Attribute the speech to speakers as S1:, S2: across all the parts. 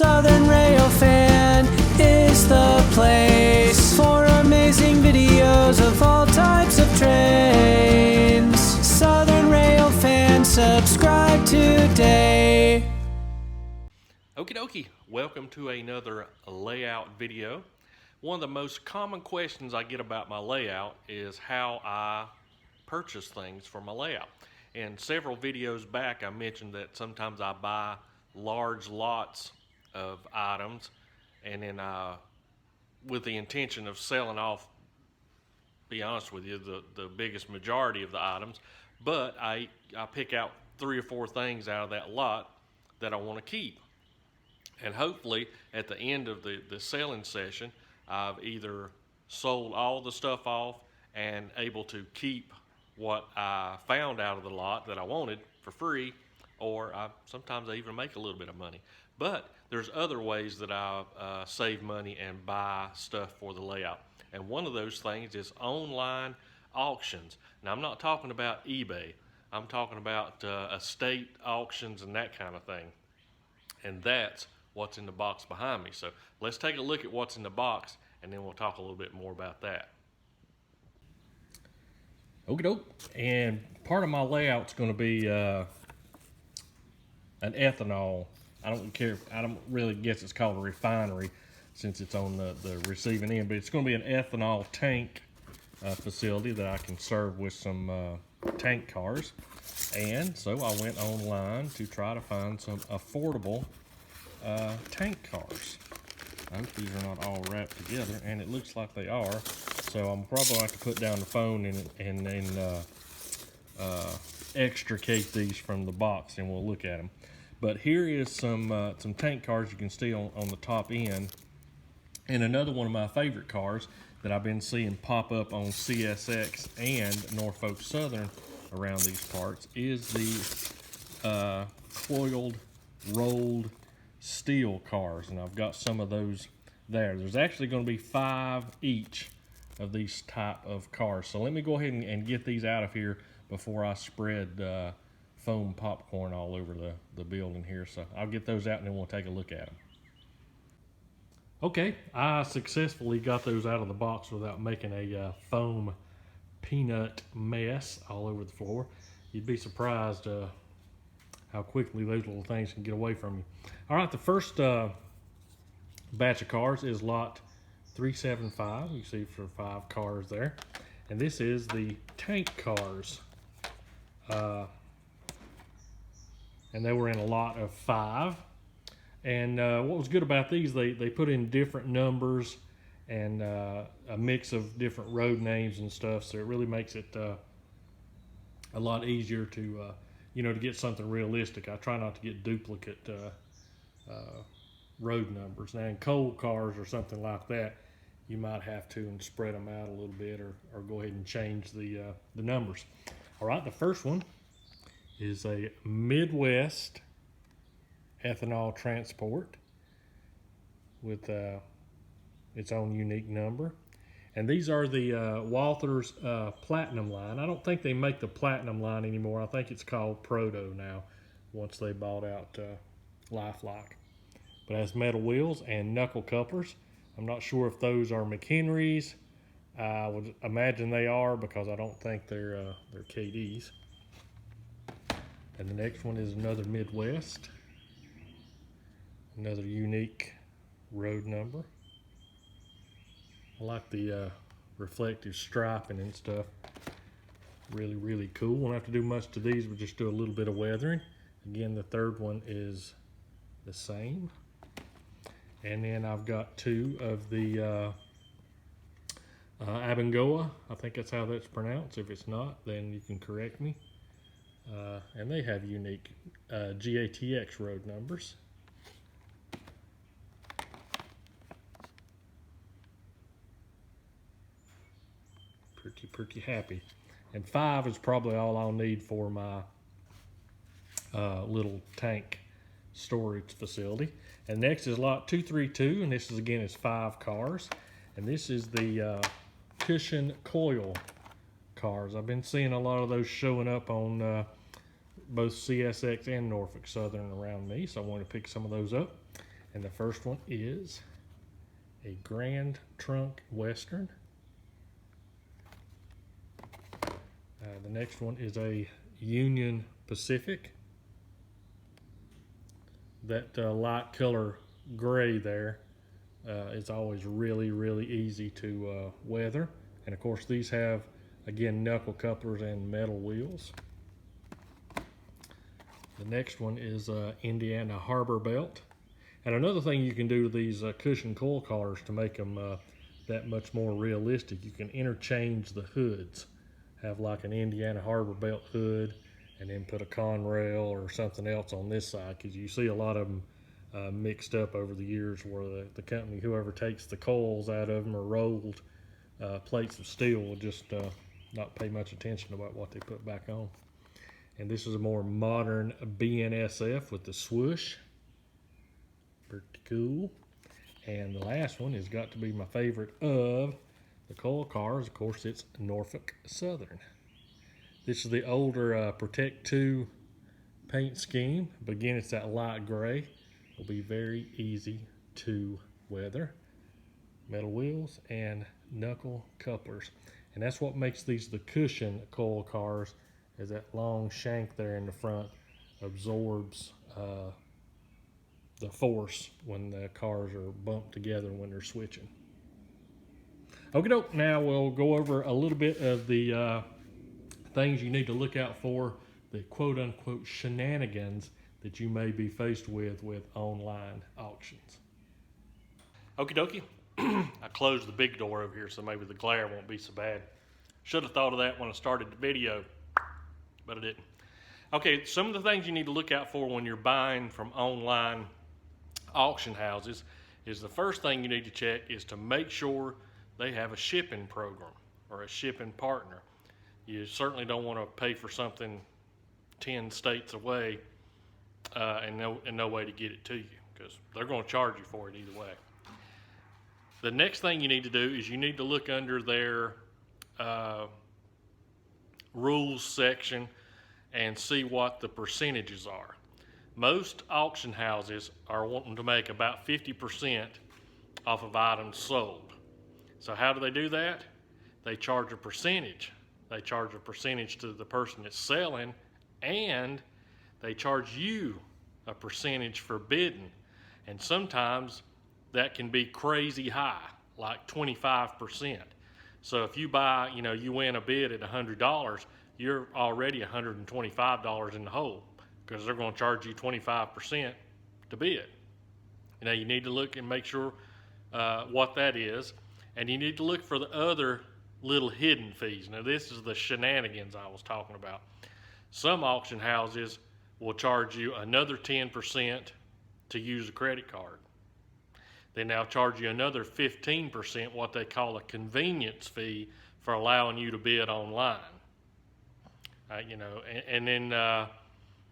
S1: Southern Railfan is the place for amazing videos of all types of trains. Southern Railfan, subscribe today.
S2: Okie dokie, welcome to another layout video. One of the most common questions I get about my layout is how I purchase things for my layout. And several videos back I mentioned that sometimes I buy large lots of items and then with the intention of selling off, be honest with you, the biggest majority of the items, but I pick out 3 or 4 things out of that lot that I want to keep. And hopefully at the end of the selling session, I've either sold all the stuff off and able to keep what I found out of the lot that I wanted for free, or sometimes I even make a little bit of money. But there's other ways that I save money and buy stuff for the layout. And one of those things is online auctions. Now, I'm not talking about eBay. I'm talking about estate auctions and that kind of thing. And that's what's in the box behind me. So let's take a look at what's in the box, and then we'll talk a little bit more about that. Okie doke. And part of my layout's going to be an ethanol. I don't really guess it's called a refinery since it's on the receiving end, but it's going to be an ethanol tank facility that I can serve with some tank cars. And so I went online to try to find some affordable tank cars. I hope these are not all wrapped together, and it looks like they are. So I'm probably going to have to put down the phone and extricate these from the box, and we'll look at them. But here is some tank cars you can see on the top end. And another one of my favorite cars that I've been seeing pop up on CSX and Norfolk Southern around these parts is the coiled rolled steel cars, and I've got some of those there. There's actually going to be 5 each of these type of cars. So let me go ahead and get these out of here before I spread foam popcorn all over the building here. So I'll get those out and then we'll take a look at them. Okay, I successfully got those out of the box without making a foam peanut mess all over the floor. You'd be surprised how quickly those little things can get away from you. All right, the first batch of cars is lot 375. You see for 5 cars there. And this is the tank cars. And they were in a lot of 5. And what was good about these, they put in different numbers and a mix of different road names and stuff, so it really makes it a lot easier to to get something realistic. I try not to get duplicate road numbers. Now in coal cars or something like that, you might have to and spread them out a little bit, or go ahead and change the numbers. All right, the first one is a Midwest ethanol transport with its own unique number. And these are the Walther's Platinum line. I don't think they make the Platinum line anymore. I think it's called Proto now, once they bought out Lifelike. But it has metal wheels and knuckle couplers. I'm not sure if those are McHenry's. I would imagine they are, because I don't think they're KDs. And the next one is another Midwest. Another unique road number. I like the reflective striping and stuff. Really, really cool. Won't have to do much to these, we'll just do a little bit of weathering. Again, the third one is the same. And then I've got 2 of the Abengoa. I think that's how that's pronounced. If it's not, then you can correct me. And they have unique GATX road numbers. Pretty happy. And 5 is probably all I'll need for my little tank storage facility. And next is lot 232, and this is again 5 cars. And this is the cushion coil cars. I've been seeing a lot of those showing up on both CSX and Norfolk Southern around me, so I wanted to pick some of those up. And the first one is a Grand Trunk Western. The next one is a Union Pacific. That light color gray there is always really easy to weather. And of course these have, again, knuckle couplers and metal wheels. The next one is Indiana Harbor Belt. And another thing you can do to these cushion coil cars to make them that much more realistic, you can interchange the hoods. Have like an Indiana Harbor Belt hood and then put a Conrail or something else on this side, because you see a lot of them mixed up over the years where the company, whoever takes the coils out of them or rolled plates of steel, will just not pay much attention about what they put back on. And this is a more modern BNSF with the swoosh. Pretty cool. And the last one has got to be my favorite of the coil cars. Of course, it's Norfolk Southern. This is the older Protect 2 paint scheme, but again, it's that light gray. It'll be very easy to weather. Metal wheels and knuckle couplers. And that's what makes these the cushion coil cars, is that long shank there in the front absorbs the force when the cars are bumped together when they're switching. Okie doke, now we'll go over a little bit of the things you need to look out for, the quote unquote shenanigans that you may be faced with online auctions. Okie dokie, I closed the big door over here so maybe the glare won't be so bad. Should have thought of that when I started the video, but I didn't. Okay, some of the things you need to look out for when you're buying from online auction houses is, the first thing you need to check is to make sure they have a shipping program or a shipping partner. You certainly don't want to pay for something 10 states away and no way to get it to you, because they're going to charge you for it either way. The next thing you need to do is you need to look under their rules section and see what the percentages are. Most auction houses are wanting to make about 50% off of items sold. So how do they do that? They charge a percentage. They charge a percentage to the person that's selling, and they charge you a percentage for bidding. And sometimes that can be crazy high, like 25%. So if you buy, you win a bid at $100, you're already $125 in the hole, because they're going to charge you 25% to bid. You need to look and make sure what that is, and you need to look for the other little hidden fees. Now, this is the shenanigans I was talking about. Some auction houses will charge you another 10% to use a credit card. They now charge you another 15%, what they call a convenience fee, for allowing you to bid online. And then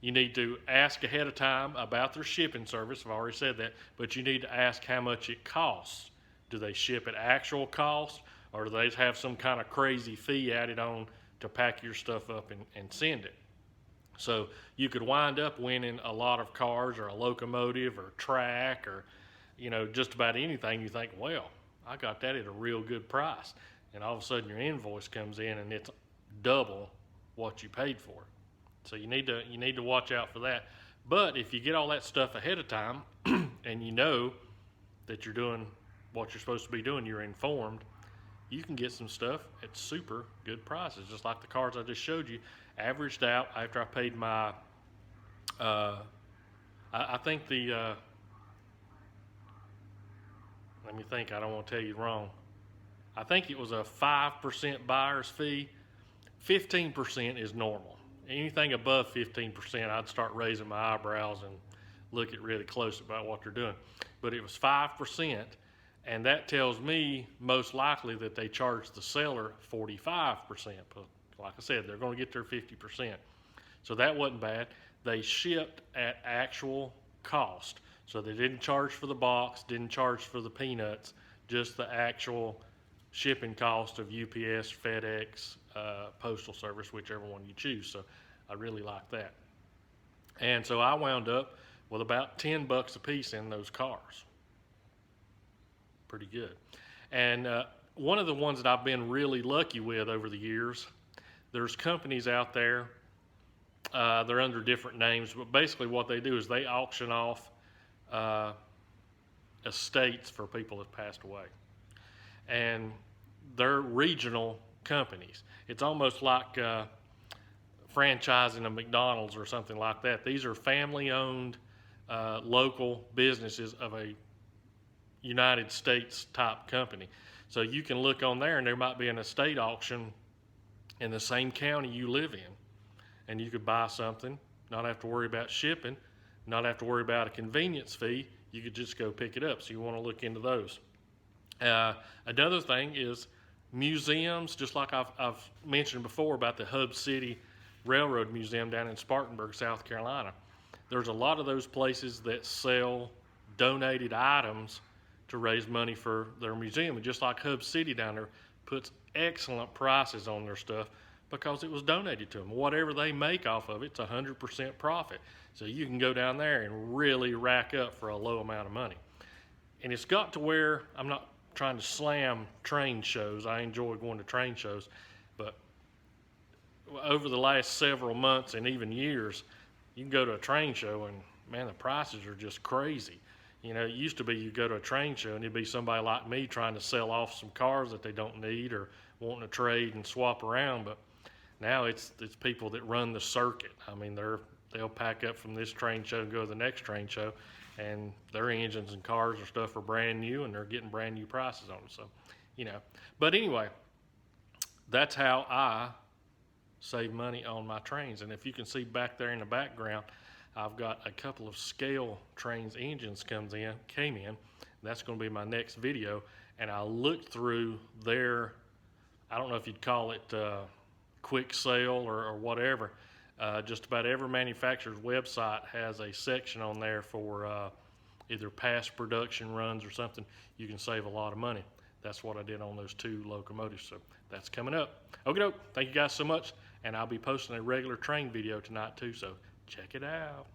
S2: you need to ask ahead of time about their shipping service. I've already said that, but you need to ask how much it costs. Do they ship at actual cost, or do they have some kind of crazy fee added on to pack your stuff up and send it? So you could wind up winning a lot of cars, or a locomotive, or track, or just about anything. You think, well, I got that at a real good price, and all of a sudden your invoice comes in and it's double what you paid for. So you need to watch out for that. But if you get all that stuff ahead of time and you know that you're doing what you're supposed to be doing, you're informed, you can get some stuff at super good prices, just like the cars I just showed you. Averaged out after I paid my I think the let me think, I don't want to tell you wrong. I think it was a 5% buyer's fee. 15% is normal. Anything above 15%, I'd start raising my eyebrows and look at really close about what they're doing. But it was 5%, and that tells me most likely that they charged the seller 45%. But like I said, they're going to get their 50%. So that wasn't bad. They shipped at actual cost. So they didn't charge for the box, didn't charge for the peanuts, just the actual shipping cost of UPS, FedEx, Postal Service, whichever one you choose. So I really like that. And so I wound up with about 10 bucks a piece in those cars. Pretty good. And one of the ones that I've been really lucky with over the years, there's companies out there, they're under different names, but basically what they do is they auction off estates for people that passed away. And they're regional companies. It's almost like franchising a McDonald's or something like that. These are family-owned local businesses of a United States type company. So you can look on there and there might be an estate auction in the same county you live in, and you could buy something, not have to worry about shipping, not have to worry about a convenience fee. You could just go pick it up. So you want to look into those. Another thing is museums, just like I've mentioned before about the Hub City Railroad Museum down in Spartanburg, South Carolina. There's a lot of those places that sell donated items to raise money for their museum. And just like Hub City down there puts excellent prices on their stuff because it was donated to them. Whatever they make off of it's 100% profit. So you can go down there and really rack up for a low amount of money. And it's got to where I'm not trying to slam train shows. I enjoy going to train shows, but over the last several months and even years, you can go to a train show and man, the prices are just crazy. You know, it used to be you go to a train show and it'd be somebody like me trying to sell off some cars that they don't need or wanting to trade and swap around, but now it's people that run the circuit. I mean, they'll pack up from this train show and go to the next train show, and their engines and cars and stuff are brand new, and they're getting brand new prices on them. So, you know, but anyway, that's how I save money on my trains. And if you can see back there in the background, I've got a couple of scale trains engines came in. That's going to be my next video. And I looked through their, I don't know if you'd call it quick sale or whatever. Just about every manufacturer's website has a section on there for either past production runs or something. You can save a lot of money. That's what I did on those 2 locomotives. So that's coming up. Okay, doke. Thank you guys so much. And I'll be posting a regular train video tonight too. So check it out.